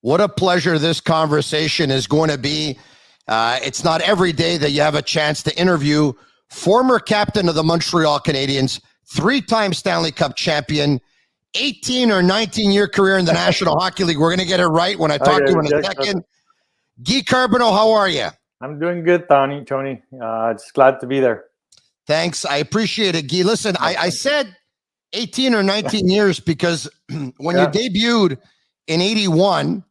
What a pleasure this conversation is going to be. It's not every day that you have a chance to interview former captain of the Montreal Canadiens, three-time Stanley Cup champion, 18 or 19-year career in the National Hockey League. We're going to get it right when I talk to you in a second. Guy Carbonneau, how are you? I'm doing good, Tony. Just glad to be there. Thanks. I appreciate it, Guy. Listen, I said 18 or 19 years because when you debuted in 81,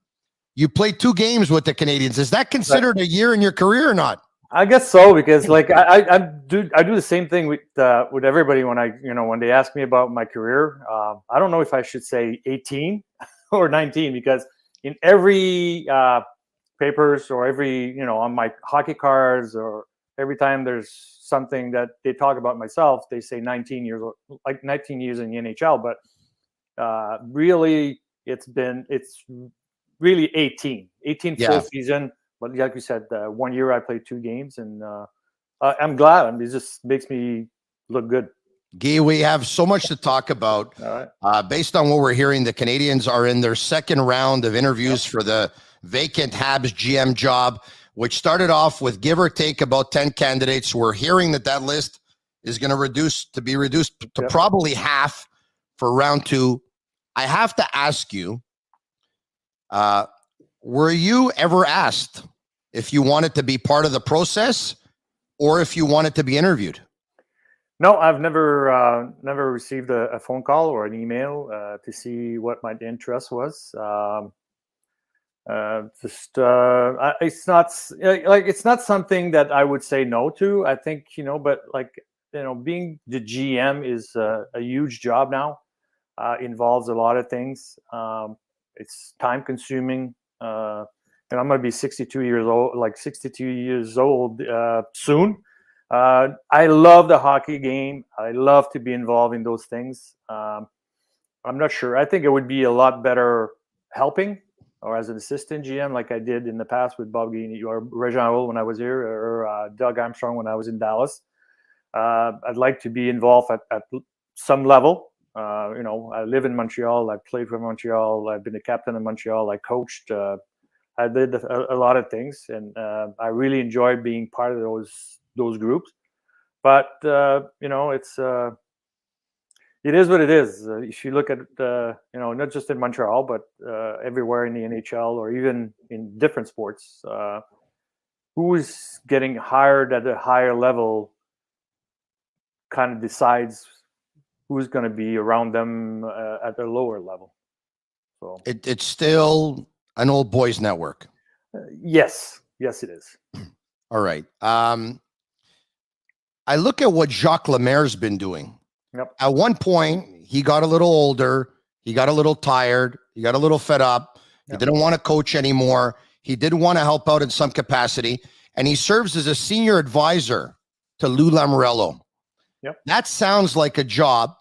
you played 2 games with the Canadiens. Is that considered a year in your career or not? I guess so, because like I do the same thing with everybody when they ask me about my career. I don't know if I should say 18 or 19, because in every papers or every on my hockey cards, or every time there's something that they talk about myself, they say 19 years, like 19 years in the NHL. But really, it's really 18 full season. But like you said, 1 year I played 2 games, and I'm glad. It just makes me look good. Guy, we have so much to talk about. All right. Based on what we're hearing, the Canadiens are in their second round of interviews for the vacant Habs GM job, which started off with give or take about 10 candidates. We're hearing that list is going to be reduced to probably half for round 2. I have to ask you, were you ever asked if you wanted to be part of the process or if you wanted to be interviewed? No, I've never received a phone call or an email to see what my interest was. It's not something that I would say no to. I think but being the GM is a huge job now. Involves a lot of things. It's time consuming. And I'm going to be 62 years old soon. I love the hockey game. I love to be involved in those things. I'm not sure. I think it would be a lot better helping or as an assistant GM, like I did in the past with Bob Gainey or Reginald when I was here, or Doug Armstrong when I was in Dallas. I'd like to be involved at some level. I live in Montreal. I played for Montreal. I've been a captain in Montreal. I coached. I did a lot of things, and I really enjoyed being part of those groups. But it is what it is. If you look at not just in Montreal, but everywhere in the NHL or even in different sports, who is getting hired at a higher level kind of decides who's going to be around them at a lower level. So it's still an old boys network. Yes, it is. All right. I look at what Jacques Lemaire's been doing. Yep. At one point, he got a little older. He got a little tired. He got a little fed up. He didn't want to coach anymore. He did want to help out in some capacity. And he serves as a senior advisor to Lou Lamoriello. Yep. That sounds like a job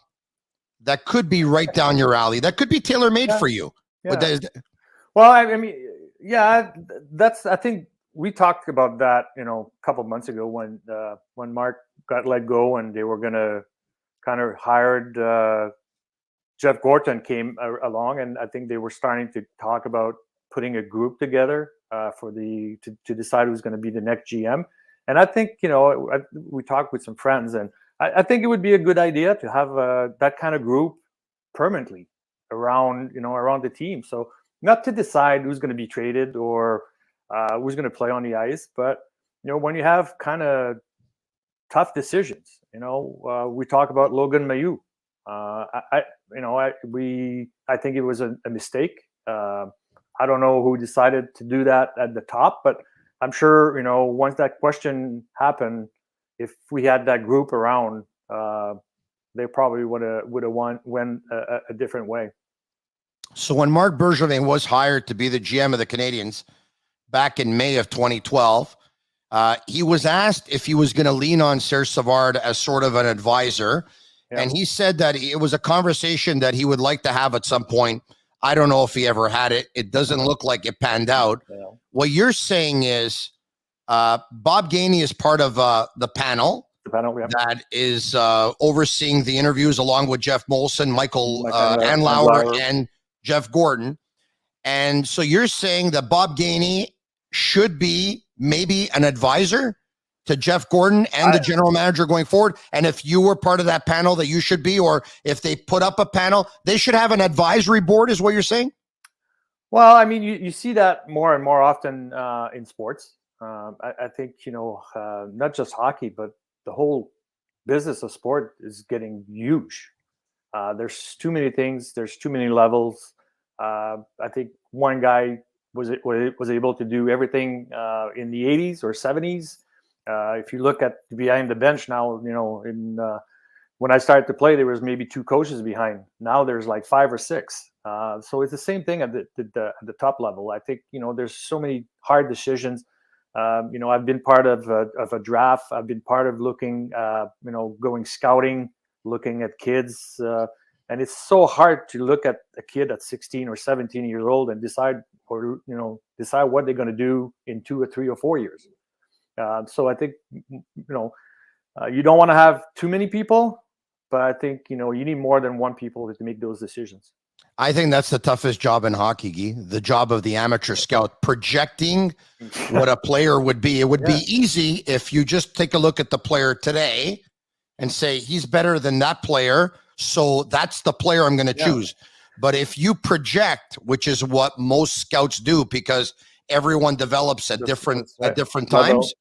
that could be right down your alley. That could be tailor-made for you. Yeah. But well, I think we talked about that, a couple of months ago when Mark got let go and they were going to kind of hired Jeff Gorton came along, and I think they were starting to talk about putting a group together to decide who's going to be the next GM. And I think, we talked with some friends, and I think it would be a good idea to have that kind of group permanently around the team. So not to decide who's going to be traded or who's going to play on the ice, but when you have kind of tough decisions, we talk about Logan Mailloux. I think it was a mistake. I don't know who decided to do that at the top, but I'm sure once that question happened, if we had that group around, they probably would have went a different way. So when Marc Bergevin was hired to be the GM of the Canadiens back in May of 2012, he was asked if he was going to lean on Serge Savard as sort of an advisor. Yeah. And he said that it was a conversation that he would like to have at some point. I don't know if he ever had it. It doesn't look like it panned out. Yeah. What you're saying is Bob Gainey is part of the panel. That is overseeing the interviews along with Jeff Molson, Michael Anlauer, and Jeff Gordon. And so you're saying that Bob Gainey should be maybe an advisor to Jeff Gordon and the general manager going forward? And if you were part of that panel, that you should be, or if they put up a panel, they should have an advisory board, is what you're saying? Well, I mean, you see that more and more often in sports. I think, not just hockey, but the whole business of sport is getting huge. There's too many things. There's too many levels. I think one guy was able to do everything in the 80s or 70s. If you look at behind the bench now, when I started to play, there was maybe 2 coaches behind. Now there's like 5 or 6. So it's the same thing at the top level. I think there's so many hard decisions. I've been part of a draft. I've been part of looking, going scouting, looking at kids, and it's so hard to look at a kid at 16 or 17 years old and decide what they're going to do in 2 or 3 or 4 years. So I think you don't want to have too many people, but I think you need more than one people to make those decisions. I think that's the toughest job in hockey, Guy. The job of the amateur scout, projecting what a player would be. It would be easy if you just take a look at the player today and say he's better than that player, so that's the player I'm going to choose. But if you project, which is what most scouts do, because everyone develops at different times,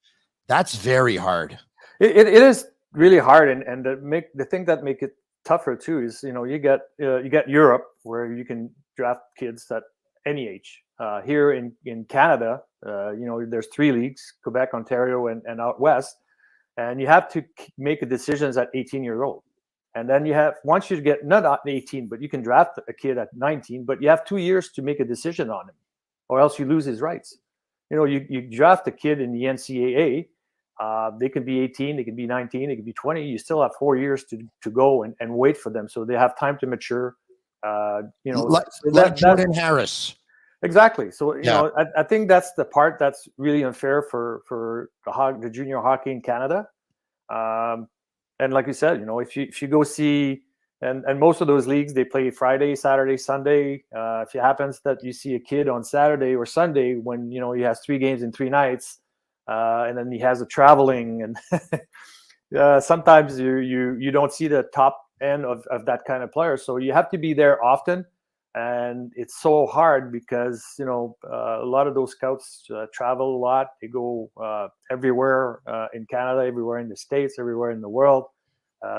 that's very hard. It is really hard, and the thing that make it tougher too is you get Europe, where you can draft kids at any age. Here in Canada, there's 3 leagues: Quebec, Ontario, and out west, and you have to make a decisions at 18 years old. And then once you get not at 18, but you can draft a kid at 19, but you have 2 years to make a decision on him, or else you lose his rights. You draft a kid in the NCAA. They can be 18, they can be 19, they can be 20. You still have 4 years to go and wait for them, so they have time to mature. Like Jordan Harris. Exactly. So I think that's the part that's really unfair for the junior hockey in Canada. And like you said, if you go see, and most of those leagues, they play Friday, Saturday, Sunday. If it happens that you see a kid on Saturday or Sunday when he has 3 games in 3 nights. And then he has a traveling, and sometimes you don't see the top end of that kind of player. So you have to be there often, and it's so hard because a lot of those scouts travel a lot. They go everywhere in Canada, everywhere in the States, everywhere in the world.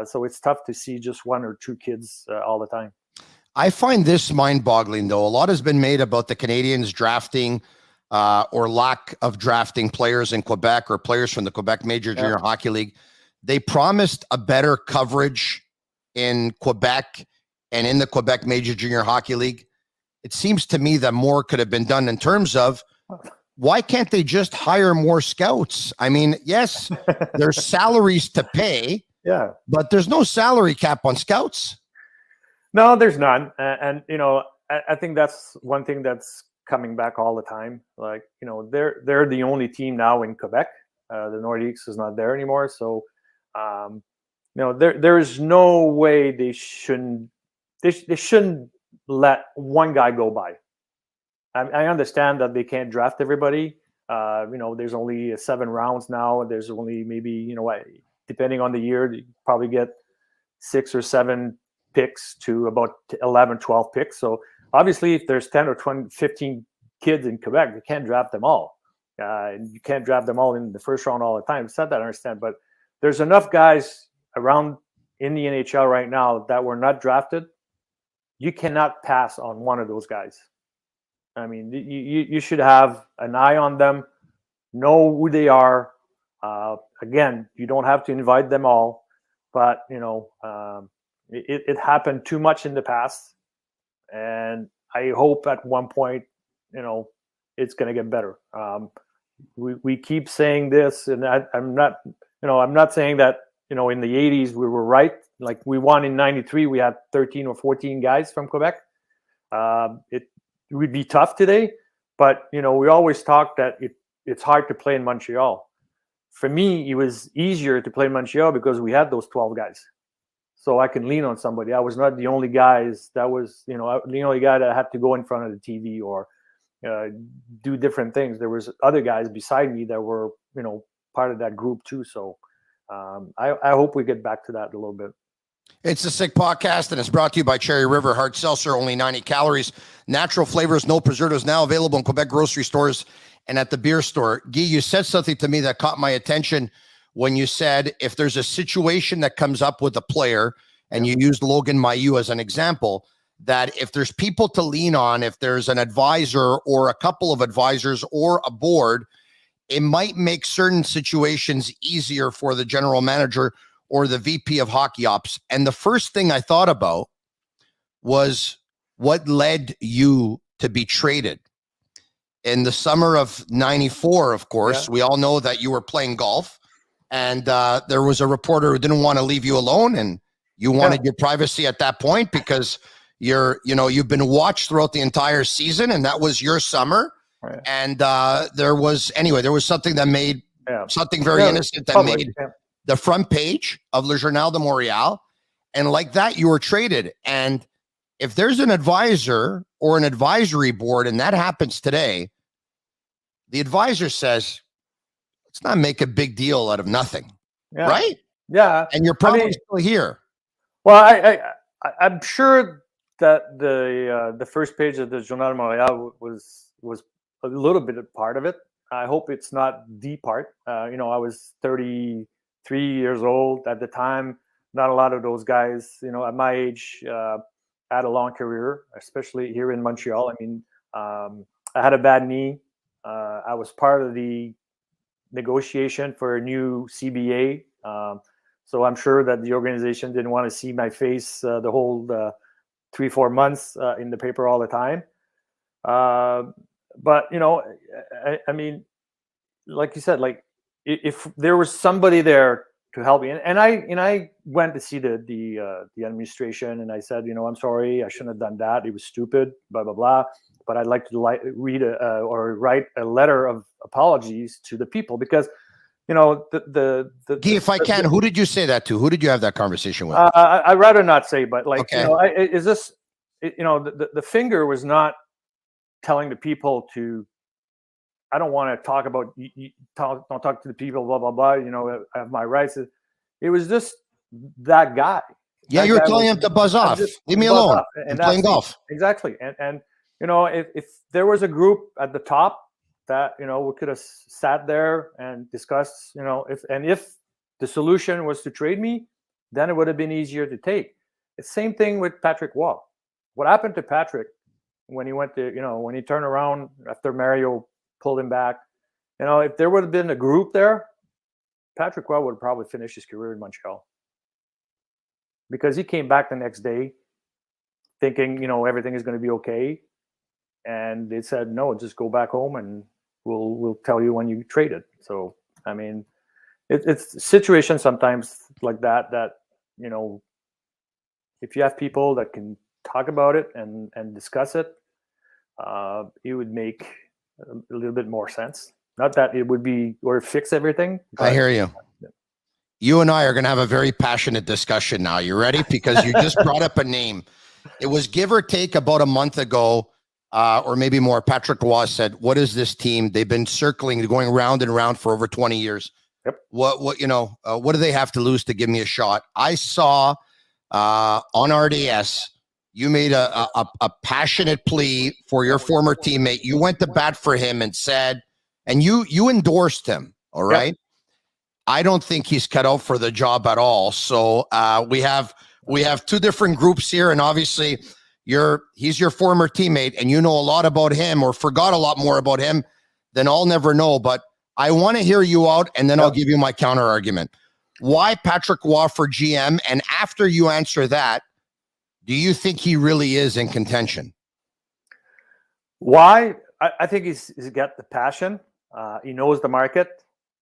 So it's tough to see just 1 or 2 kids all the time. I find this mind-boggling, though. A lot has been made about the Canadians drafting or lack of drafting players in Quebec, or players from the Quebec Major Junior Hockey League. They promised a better coverage in Quebec and in the Quebec Major Junior Hockey League. It seems to me that more could have been done in terms of, why can't they just hire more scouts? I mean, yes, there's salaries to pay, but there's no salary cap on scouts. No, there's none. And I think that's one thing that's coming back all the time. Like, they're the only team now in Quebec. The Nordiques is not there anymore. So, there is no way they shouldn't let one guy go by. I understand that they can't draft everybody. There's only 7 rounds now. There's only maybe, depending on the year, you probably get 6 or 7 picks to about 11, 12 picks. So obviously, if there's 10 or 20, 15 kids in Quebec, you can't draft them all. You can't draft them all in the first round all the time. It's not that I understand, but there's enough guys around in the NHL right now that were not drafted. You cannot pass on one of those guys. I mean, you should have an eye on them, know who they are. Again, you don't have to invite them all, but it happened too much in the past, and I hope at one point, it's going to get better. We keep saying this, and I'm not saying that in the 80s we were right. Like, we won in '93, we had 13 or 14 guys from Quebec. It would be tough today, but we always talk that it's hard to play in Montreal. For me, it was easier to play in Montreal because we had those 12 guys. So I can lean on somebody. I was not the only guys that was, the only guy that had to go in front of the TV or do different things. There was other guys beside me that were, part of that group too. So I hope we get back to that a little bit. It's the Sick Podcast, and it's brought to you by Cherry River Hard Seltzer, only 90 calories, natural flavors, no preservatives, now available in Quebec grocery stores and at the beer store. Guy, you said something to me that caught my attention when you said if there's a situation that comes up with a player, and you used Logan Mailloux as an example, that if there's people to lean on, if there's an advisor or a couple of advisors or a board, it might make certain situations easier for the general manager or the VP of hockey ops. And the first thing I thought about was what led you to be traded. In the summer of 94, of course, we all know that you were playing golf, and there was a reporter who didn't want to leave you alone, and you wanted your privacy at that point because you've been watched throughout the entire season, and that was your summer. Right. And there was something that made something very innocent that made the front page of Le Journal de Montréal. And like that, you were traded. And if there's an advisor or an advisory board, and that happens today, the advisor says, let's not make a big deal out of nothing. Right? Yeah. And you're probably still here. Well, I'm sure that the first page of the Journal de Montréal was a little bit a part of it. I hope it's not the part. I was 33 years old at the time. Not a lot of those guys, at my age, had a long career, especially here in Montreal. I mean, I had a bad knee. I was part of the negotiation for a new CBA. So I'm sure that the organization didn't want to see my face the whole 3-4 months in the paper all the time. But I mean, like you said, like if there was somebody there to help me, and I went to see the administration, and I said, I'm sorry, I shouldn't have done that. It was stupid, blah blah blah. But I'd like to read or write a letter of apologies to the people because, the Guy, if I can, who did you say that to? Who did you have that conversation with? I'd rather not say, but okay. Is this, the finger was not telling the people to, I don't want to talk about, don't talk to the people, blah, blah, blah, I have my rights. It was just that guy. Yeah, you were telling him to buzz off. Leave me alone. I'm playing golf. Exactly. And if there was a group at the top that, we could have sat there and discussed, if the solution was to trade me, then it would have been easier to take. The same thing with Patrick Roy. What happened to Patrick when he went to, when he turned around after Mario pulled him back, if there would have been a group there, Patrick Roy would have probably finished his career in Montreal. Because he came back the next day thinking, everything is going to be okay. And they said, no, just go back home and we'll tell you when you traded. So, I mean, it's situations sometimes like that, if you have people that can talk about it and discuss it, it would make a little bit more sense. Not that it would be or fix everything. I hear you. You and I are going to have a very passionate discussion now. You ready? Because you just brought up a name. It was give or take about a month ago, or maybe more. Patrick Roy said, what is this team? They've been circling, going round and round for over 20 years. Yep. What do they have to lose to give me a shot? I saw on RDS, you made a passionate plea for your former teammate. You went to bat for him and said, and you endorsed him. All right. Yep. I don't think he's cut out for the job at all. So we have two different groups here, and obviously he's your former teammate, and you know a lot about him or forgot a lot more about him than I'll never know. But I want to hear you out, and then I'll give you my counter argument. Why Patrick Roy for GM? And after you answer that, do you think he really is in contention? Why? I think he's got the passion. He knows the market.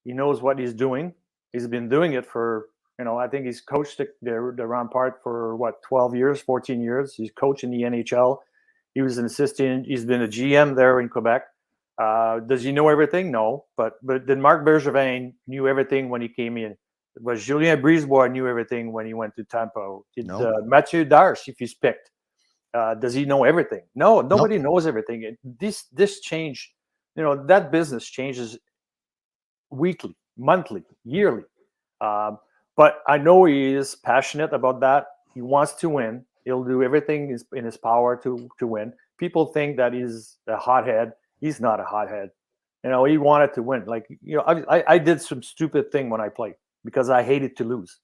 He knows what he's doing. He's been doing it for, I think he's coached the Rampart for 12 years, 14 years. He's coached in the NHL. He was an assistant. He's been a GM there in Quebec. Does he know everything? No. But then Marc Bergevin knew everything when he came in. Was Julien Brisebois knew everything when he went to Tampa. No. Mathieu Darche, if he's picked. Does he know everything? No, Nope. nobody knows everything. This change, that business changes weekly, monthly, yearly. But I know he is passionate about that. He wants to win. He'll do everything in his power to win. People think that he's a hothead. He's not a hothead. He wanted to win. Like, I did some stupid thing when I played because I hated to lose.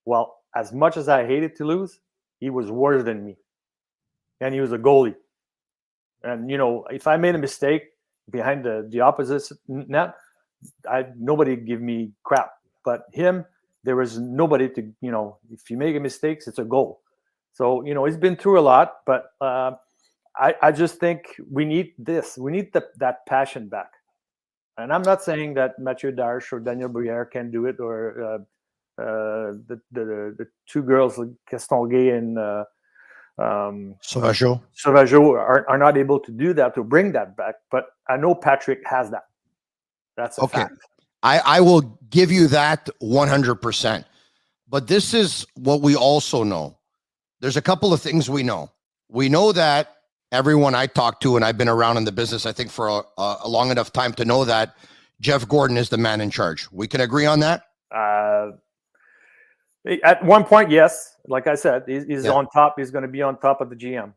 Well, as much as I hated to lose, he was worse than me. And he was a goalie. And, if I made a mistake behind the opposite net, nobody give me crap. But him, there was nobody to, if you make a mistake, it's a goal. So, he's been through a lot, but I just think we need this. We need that passion back. And I'm not saying that Mathieu Darche or Daniel Briere can do it, or the two girls, Castonguay and Sauvageau are not able to do that, to bring that back. But I know Patrick has that. That's a fact. I will give you that 100%. But this is what we also know. There's a couple of things we know. We know that everyone I talk to, and I've been around in the business, I think, for a long enough time to know that Jeff Gordon is the man in charge. We can agree on that? At one point, yes. Like I said, he's on top. He's going to be on top of the GM.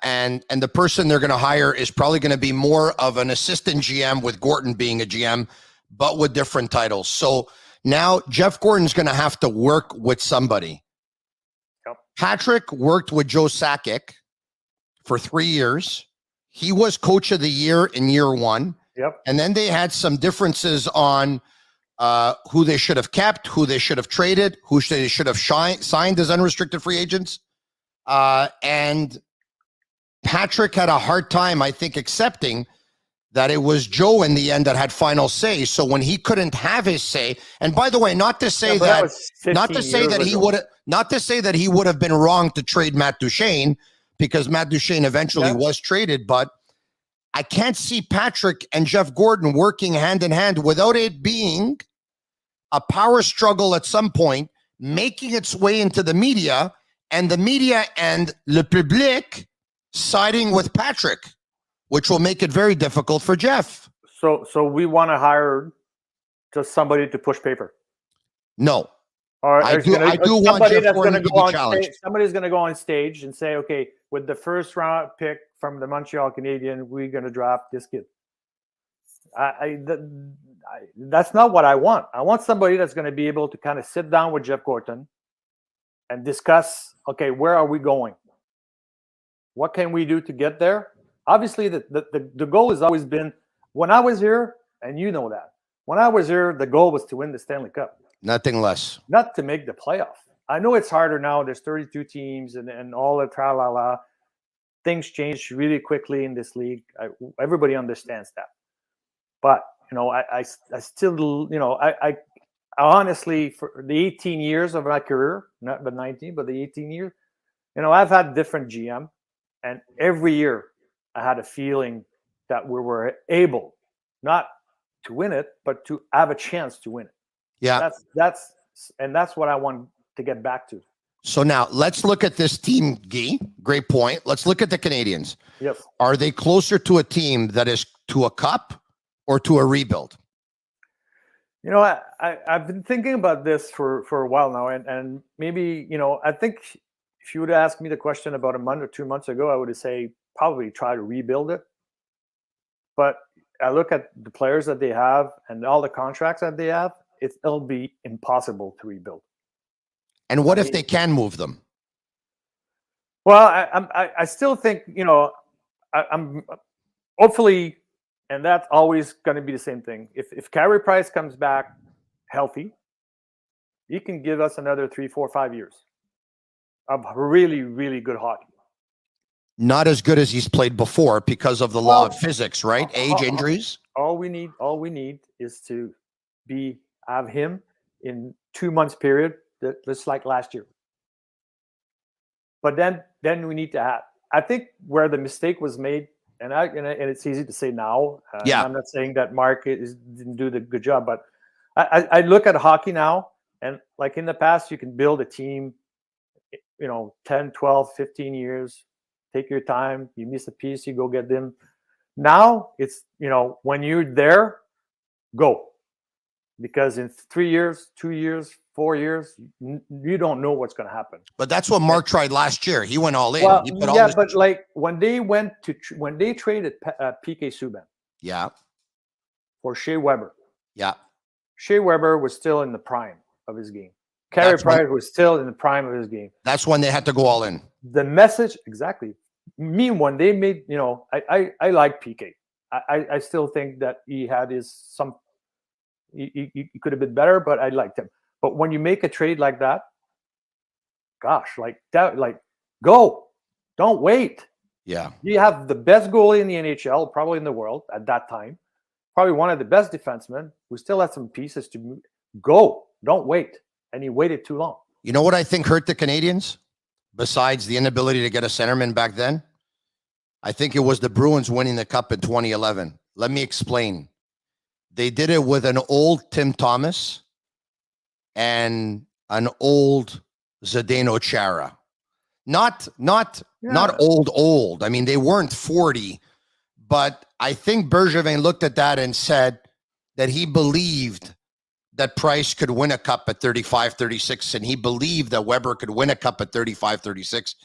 And the person they're going to hire is probably going to be more of an assistant GM, with Gordon being a GM, but with different titles. So now Jeff Gordon's going to have to work with somebody. Yep. Patrick worked with Joe Sakic for 3 years. He was coach of the year in year one. Yep. And then they had some differences on who they should have kept, who they should have traded, who they should have signed as unrestricted free agents. And Patrick had a hard time, I think, accepting that it was Joe in the end that had final say. So when he couldn't have his say, and by the way, not to say that he would have been wrong to trade Matt Duchene, because Matt Duchene eventually was traded, but I can't see Patrick and Jeff Gordon working hand in hand without it being a power struggle at some point, making its way into the media, and the media and le public siding with Patrick, which will make it very difficult for Jeff. So we want to hire just somebody to push paper. No. Or I do want Jeff Gordon to be challenged. Somebody's going to go on stage and say, okay, with the first round pick from the Montreal Canadiens, we're going to draft this kid. That's not what I want. I want somebody that's going to be able to kind of sit down with Jeff Gordon and discuss, okay, where are we going? What can we do to get there? Obviously, the goal has always been, when I was here, and you know that, when I was here, the goal was to win the Stanley Cup. Nothing less. Not to make the playoff. I know it's harder now. There's 32 teams and all the tra-la-la. Things change really quickly in this league. Everybody understands that. But, I still, I honestly, for the 18 years of my career, not the 19, but the 18 years, I've had different GM. And every year I had a feeling that we were able not to win it, but to have a chance to win it. Yeah. That's what I want to get back to. So now let's look at this team, Guy. Great point. Let's look at the Canadiens. Yes. Are they closer to a team that is to a cup or to a rebuild? I've been thinking about this for a while now, and maybe, I think if you would ask me the question about a month or 2 months ago, I would have said probably try to rebuild it. But I look at the players that they have and all the contracts that they have, it'll be impossible to rebuild. And what if they can move them? Well, I still think, I'm hopefully, and that's always going to be the same thing. If Carey Price comes back healthy, he can give us another 3, 4, 5 years of really, really good hockey. Not as good as he's played before because of the law of physics, right? Age, injuries. All we need is to have him in 2 months period, just like last year. But then we need to have. I think where the mistake was made, and it's easy to say now. I'm not saying that Mark didn't do the good job, but I look at hockey now, and like in the past, you can build a team, 10, 12, 15 years. take your time. You miss a piece, you go get them. Now it's, when you're there, go. Because in 3 years, 2 years, 4 years, you don't know what's going to happen. But that's what Mark tried last year. He went all in. Well, He put all yeah, his- but like when they traded PK Subban yeah, for Shea Weber. yeah. Shea Weber was still in the prime of his game. Carey That's when- Price was still in the prime of his game. That's when they had to go all in. The message, exactly. Me, when they made, I like PK. I still think that he had he could have been better, but I liked him. But when you make a trade like that, gosh, go. Don't wait. Yeah. You have the best goalie in the NHL, probably in the world at that time. Probably one of the best defensemen who still had some pieces to move. Go. Don't wait. And he waited too long. You know what I think hurt the Canadians? Besides the inability to get a centerman back then? I think it was the Bruins winning the cup in 2011. Let me explain. They did it with an old Tim Thomas and an old Zdeno Chara. Not old. I mean, they weren't 40, but I think Bergevin looked at that and said that he believed that Price could win a cup at 35, 36, and he believed that Weber could win a cup at 35, 36.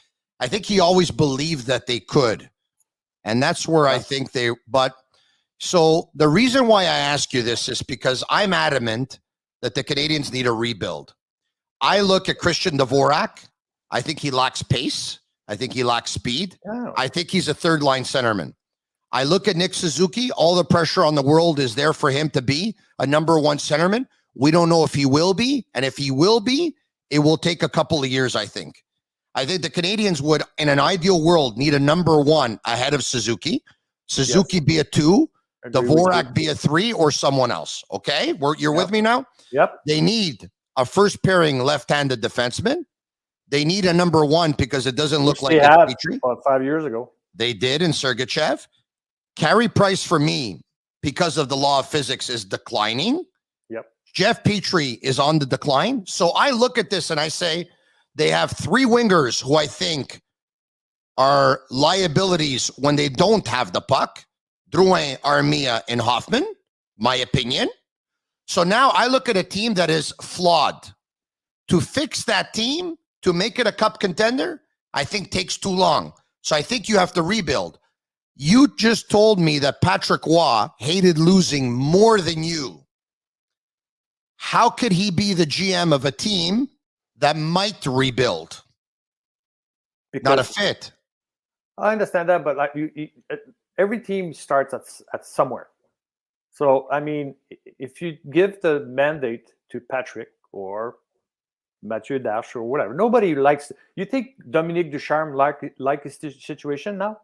I think he always believed that they could. And that's where I think so the reason why I ask you this is because I'm adamant that the Canadians need a rebuild. I look at Christian Dvorak. I think he lacks pace. I think he lacks speed. Oh. I think he's a third line centerman. I look at Nick Suzuki. All the pressure on the world is there for him to be a number one centerman. We don't know if he will be. And if he will be, it will take a couple of years, I think. I think the Canadians would, in an ideal world, need a number one ahead of Suzuki. Suzuki be a 2, Dvorak be a 3, or someone else. Okay? You're with me now? Yep. They need a first pairing left-handed defenseman. They need a number one because it doesn't look like they had Petrie. about 5 years ago. They did in Sergachev. Carey Price, for me, because of the law of physics, is declining. Yep. Jeff Petrie is on the decline. So I look at this and I say they have 3 wingers who I think are liabilities when they don't have the puck. Drouin, Armia, and Hoffman, my opinion. So now I look at a team that is flawed. To fix that team, to make it a cup contender, I think takes too long. So I think you have to rebuild. You just told me that Patrick Waugh hated losing more than you. How could he be the GM of a team that might rebuild? Because Not a fit. I understand that, but every team starts at somewhere. So, I mean, if you give the mandate to Patrick or Mathieu Dash or whatever, nobody likes. You think Dominique Ducharme like his situation now?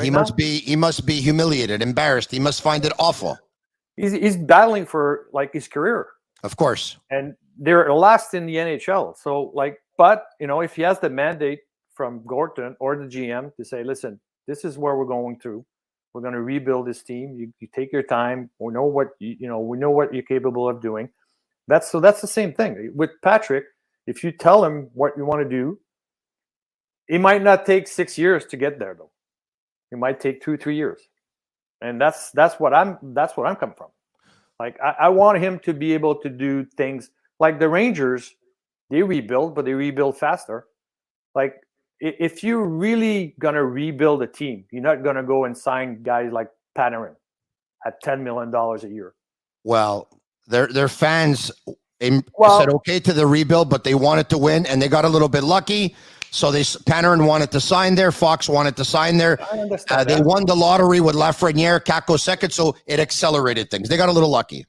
He must be humiliated, embarrassed. He must find it awful. He's battling for his career. Of course. And they're last in the NHL. So but if he has the mandate from Gorton or the GM to say, listen, this is where we're going through. We're going to rebuild this team. You take your time. We know what we know what you're capable of doing. That's the same thing with Patrick. If you tell him what you want to do, it might not take 6 years to get there, though. It might take 2-3 years, and that's what I'm coming from. I want him to be able to do things like the Rangers. They rebuild, but they rebuild faster. If you're really gonna rebuild a team, you're not gonna go and sign guys like Panarin at $10 million a year. Well, their fans said okay to the rebuild, but they wanted to win, and they got a little bit lucky. So Panarin wanted to sign there. Fox wanted to sign there. I understand they won the lottery with Lafreniere, Kako second, so it accelerated things. They got a little lucky.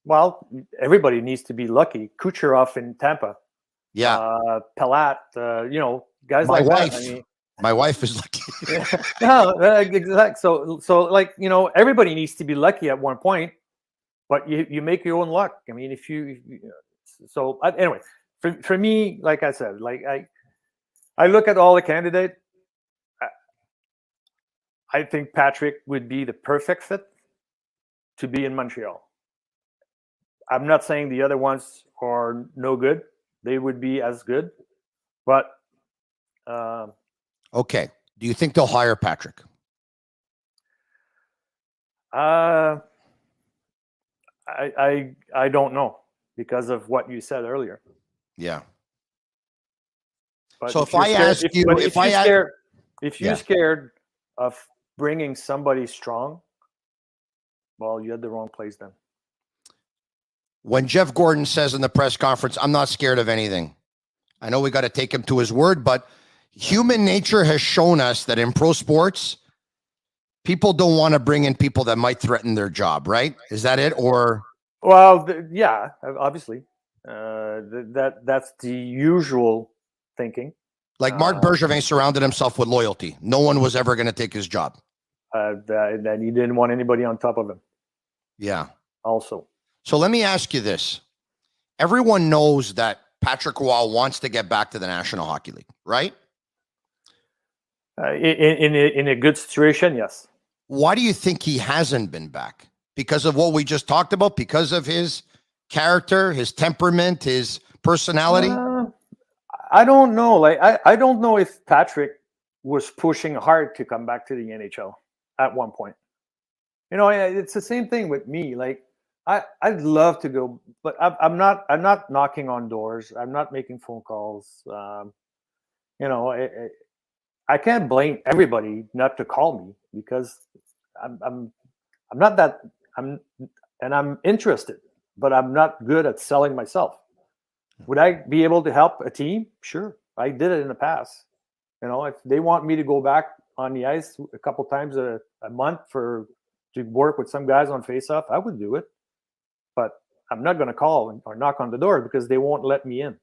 Well, everybody needs to be lucky. Kucherov in Tampa. Yeah. Palat, guys My like wife. that. I mean, my wife is lucky. no, exactly. So everybody needs to be lucky at one point, but you make your own luck. I mean, anyway, for me, like I said, I look at all the candidates. I think Patrick would be the perfect fit to be in Montreal. I'm not saying the other ones are no good. They would be as good, but okay. Do you think they'll hire Patrick? I don't know because of what you said earlier. Yeah. But so if I ask you, if you're scared of bringing somebody strong, well, you had the wrong place then. When Jeff Gordon says in the press conference, I'm not scared of anything. I know we got to take him to his word, but human nature has shown us that in pro sports, people don't want to bring in people that might threaten their job, right? Is that it? Or well, yeah, obviously, that's the usual thinking. Like Marc Bergevin surrounded himself with loyalty. No one was ever going to take his job. And he didn't want anybody on top of him. Yeah. Also. So let me ask you this. Everyone knows that Patrick Roy wants to get back to the National Hockey League, right? In a good situation, yes. Why do you think he hasn't been back? Because of what we just talked about? Because of his character, his temperament, his personality? I don't know. Like I don't know if Patrick was pushing hard to come back to the NHL at one point. You know, it's the same thing with me. Like I'd love to go, but I'm not knocking on doors. I'm not making phone calls. You know, I can't blame everybody not to call me because I'm not that I'm interested, but I'm not good at selling myself. Would I be able to help a team? Sure. I did it in the past. You know, if they want me to go back on the ice a couple times a month to work with some guys on faceoff, I would do it. But I'm not going to call or knock on the door because they won't let me in.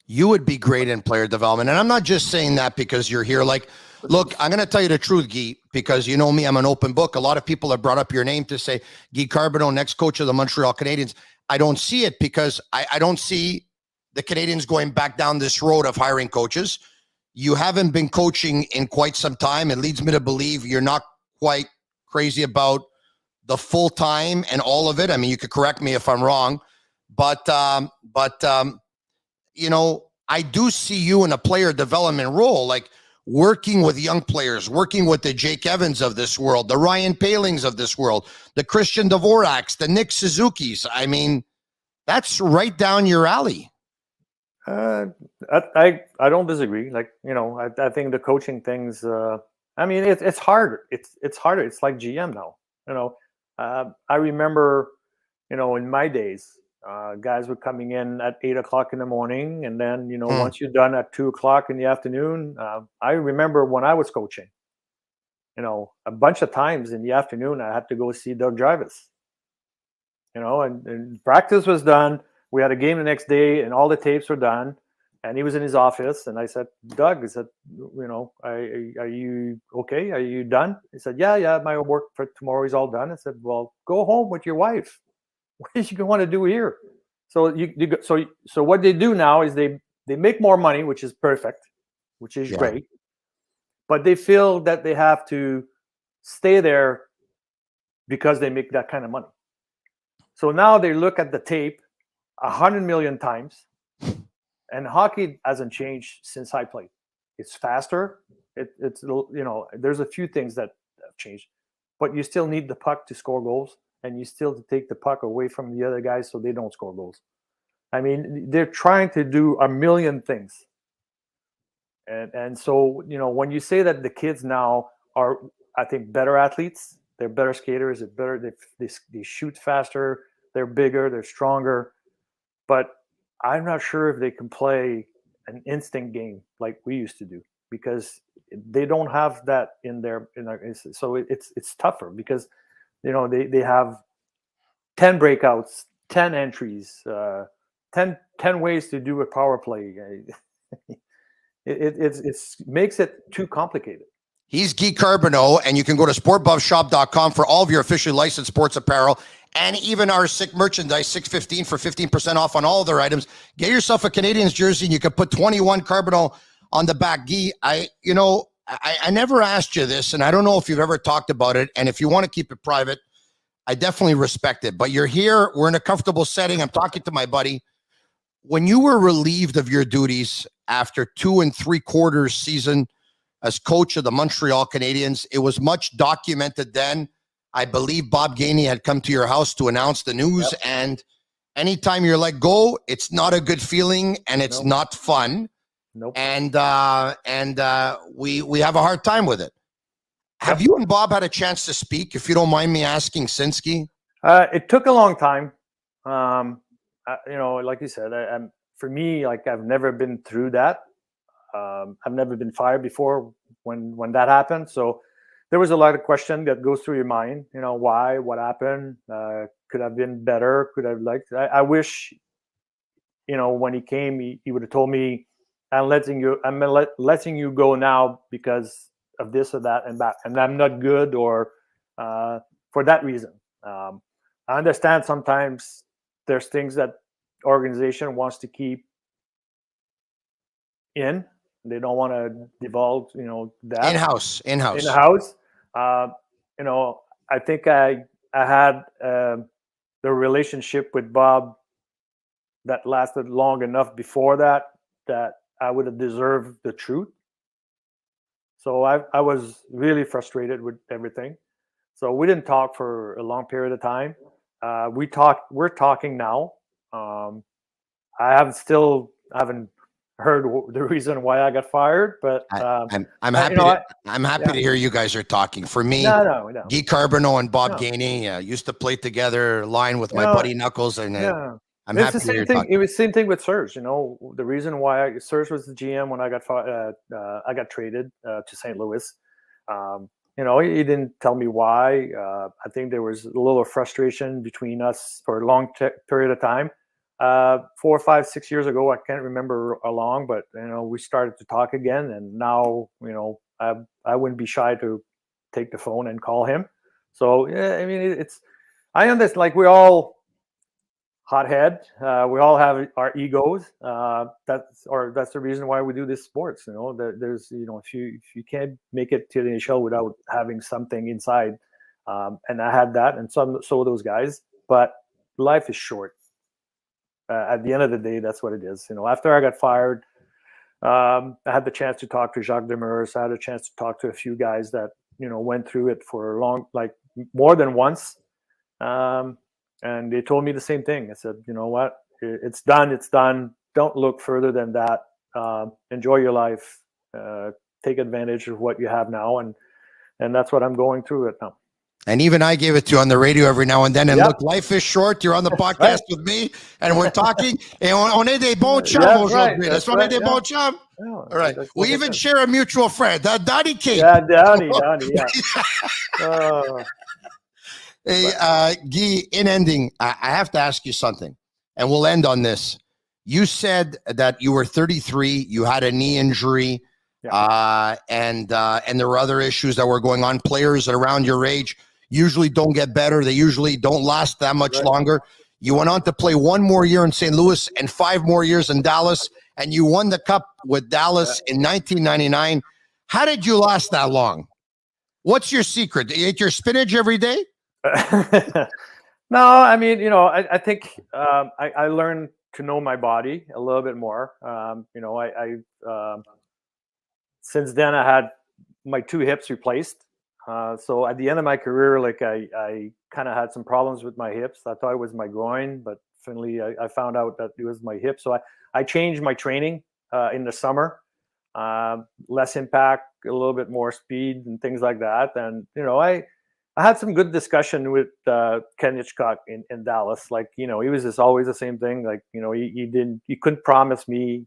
You would be great in player development. And I'm not just saying that because you're here. Like, look, I'm going to tell you the truth, Guy, because you know me, I'm an open book. A lot of people have brought up your name to say, Guy Carbonneau, next coach of the Montreal Canadiens. I don't see it because I don't see the Canadiens going back down this road of hiring coaches. You haven't been coaching in quite some time. It leads me to believe you're not quite crazy about the full time and all of it. I mean, you could correct me if I'm wrong, but you know, I do see you in a player development role, like working with young players, working with the Jake Evans of this world, the Ryan Palings of this world, the Christian Dvoraks, the Nick Suzuki's. I mean, that's right down your alley. I don't disagree. Like, you know, I think the coaching things. I mean, it's harder. It's harder. It's like GM now. You know, I remember, you know, in my days, guys were coming in at 8 o'clock in the morning, and then you know, once you're done at 2 o'clock in the afternoon. I remember when I was coaching. You know, a bunch of times in the afternoon, I had to go see Doug Jarvis. You know, and practice was done. We had a game the next day, and all the tapes were done. And he was in his office, and I said, "Doug, I said, you know, are you okay? Are you done?" He said, "Yeah, my work for tomorrow is all done." I said, "Well, go home with your wife. What do you want to do here?" So so what they do now is they make more money, which is perfect, which is great, but they feel that they have to stay there because they make that kind of money. So now they look at the tape 100 million times, and hockey hasn't changed since I played. It's faster. It's you know, there's a few things that have changed, but you still need the puck to score goals, and you still take the puck away from the other guys so they don't score goals. I mean, they're trying to do a million things, and so you know, when you say that the kids now are, I think, better athletes, they're better skaters, they're better, they shoot faster, they're bigger, they're stronger. But I'm not sure if they can play an instinct game like we used to do because they don't have that in their so it's tougher because you know they have 10 breakouts, 10 entries, 10 ways to do a power play. It makes it too complicated. He's Guy Carbonneau, and you can go to sportbuffshop.com for all of your officially licensed sports apparel and even our sick merchandise, 615 for 15% off on all of their items. Get yourself a Canadiens jersey, and you can put 21 Carbonneau on the back. Guy, I never asked you this, and I don't know if you've ever talked about it, and if you want to keep it private, I definitely respect it. But you're here. We're in a comfortable setting. I'm talking to my buddy. When you were relieved of your duties after 2 3/4 season as coach of the Montreal Canadiens. It was much documented then. I believe Bob Gainey had come to your house to announce the news. Yep. And anytime you're let go, it's not a good feeling and it's Nope. not fun. Nope. And we have a hard time with it. Have you and Bob had a chance to speak, if you don't mind me asking, Sinski? It took a long time. Like you said, for me, like I've never been through that. I've never been fired before when that happened. So there was a lot of question that goes through your mind. Why? What happened? Could have been better? Could have I wish, when he came, he would have told me, I'm letting you go now because of this or that and that, and I'm not good or for that reason. I understand sometimes there's things that organization wants to keep in. They don't want to divulge, that in-house. In the house. I think I had the relationship with Bob that lasted long enough before that I would have deserved the truth. So I was really frustrated with everything. So we didn't talk for a long period of time. We're talking now. I haven't heard the reason why I got fired, but I'm happy. I'm happy to hear you guys are talking. For me, no. Guy Carbonneau and Bob Gainey used to play together, line with my buddy Knuckles, and I'm happy to hear you talking. It was the same thing with Serge. The reason why Serge was the GM when I got traded to St. Louis. He didn't tell me why. I think there was a little frustration between us for a long period of time. 4, 5, 6 years ago, I can't remember how long, but we started to talk again, and now I wouldn't be shy to take the phone and call him. So I understand. Like we're all hothead. We all have our egos. That's the reason why we do this sports. There's if you can't make it to the NHL without having something inside, and I had that, and so those guys. But life is short. At the end of the day, that's what it is. After I got fired, I had the chance to talk to Jacques Demers. I had a chance to talk to a few guys that went through it for more than once. And they told me the same thing. I said, you know what? It's done. It's done. Don't look further than that. Enjoy your life. Take advantage of what you have now. And that's what I'm going through it now. And even I gave it to you on the radio every now and then. And look, life is short. You're on the podcast with me, and we're talking. Et on est des bons chums aujourd'hui. That's on est des bons chums. All right. We even share a mutual friend, Donnie King. Yeah, Donnie, yeah. Hey, Guy, in ending, I have to ask you something, and we'll end on this. You said that you were 33, you had a knee injury, and there were other issues that were going on. Players around your age usually don't get better. They usually don't last that much longer. You went on to play 1 more year in St. Louis and 5 more years in Dallas, and you won the Cup with Dallas in 1999. How did you last that long? What's your secret? Do you eat your spinach every day? No, I mean, I think I learned to know my body a little bit more. Since then I had my 2 hips replaced. So at the end of my career, I kind of had some problems with my hips. I thought it was my groin, but finally I found out that it was my hip. So I changed my training in the summer, less impact, a little bit more speed and things like that. And, I had some good discussion with Ken Hitchcock in Dallas. He was just always the same thing. He couldn't promise me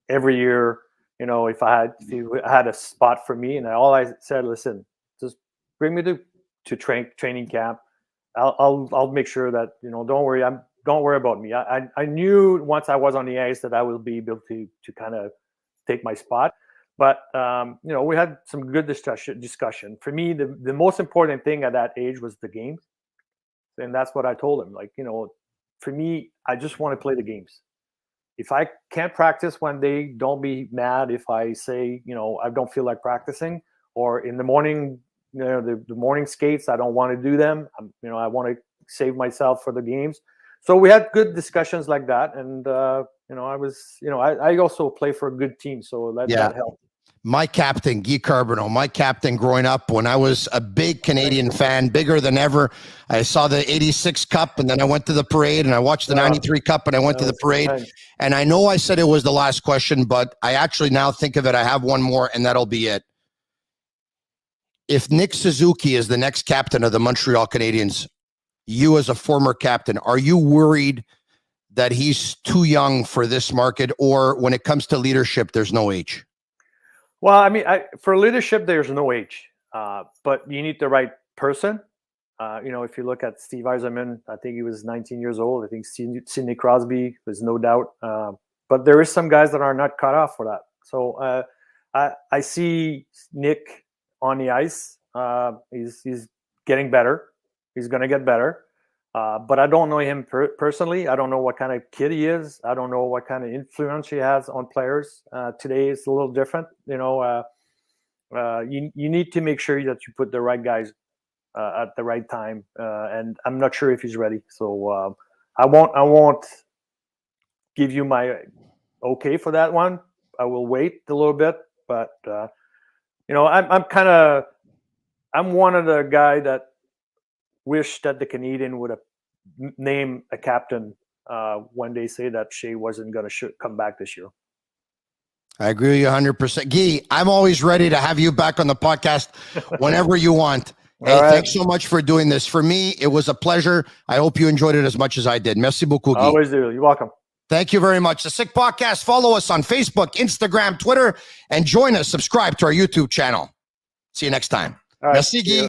every year, if he had a spot for me. And all I said, listen, just bring me to training camp. I'll make sure that, don't worry about me. I knew once I was on the ice that I will be able to kind of take my spot. But, we had some good discussion. For me, the most important thing at that age was the games. And that's what I told him. For me, I just want to play the games. If I can't practice one day, don't be mad if I say, I don't feel like practicing. Or in the morning, the morning skates, I don't want to do them. I want to save myself for the games. So we had good discussions like that. And, I also play for a good team. So that helped. my captain, Guy Carbonneau, my captain growing up when I was a big Canadian fan, bigger than ever. I saw the 86 Cup, and then I went to the parade, and I watched the 93 Cup, and I went to the parade. And I know I said it was the last question, but I actually now think of it. I have one more, and that'll be it. If Nick Suzuki is the next captain of the Montreal Canadiens, you as a former captain, are you worried that he's too young for this market, or when it comes to leadership, there's no age? Well, I mean, for leadership, there's no age, but you need the right person. If you look at Steve Yzerman, I think he was 19 years old. I think Sidney Crosby was no doubt. But there is some guys that are not cut off for that. So I see Nick on the ice. He's getting better. He's going to get better. But I don't know him personally. I don't know what kind of kid he is. I don't know what kind of influence he has on players. Today is a little different. You need to make sure that you put the right guys at the right time. And I'm not sure if he's ready. So I won't give you my okay for that one. I will wait a little bit. But I'm one of the guy that wish that the Canadian would have named a captain when they say that Shea wasn't going to come back this year. I agree with you 100%. Guy, I'm always ready to have you back on the podcast whenever you want. Hey, right. Thanks so much for doing this. For me, it was a pleasure. I hope you enjoyed it as much as I did. Merci beaucoup, Guy. Always do. You're welcome. Thank you very much. The Sick Podcast. Follow us on Facebook, Instagram, Twitter, and join us. Subscribe to our YouTube channel. See you next time. All right. Merci, Guy.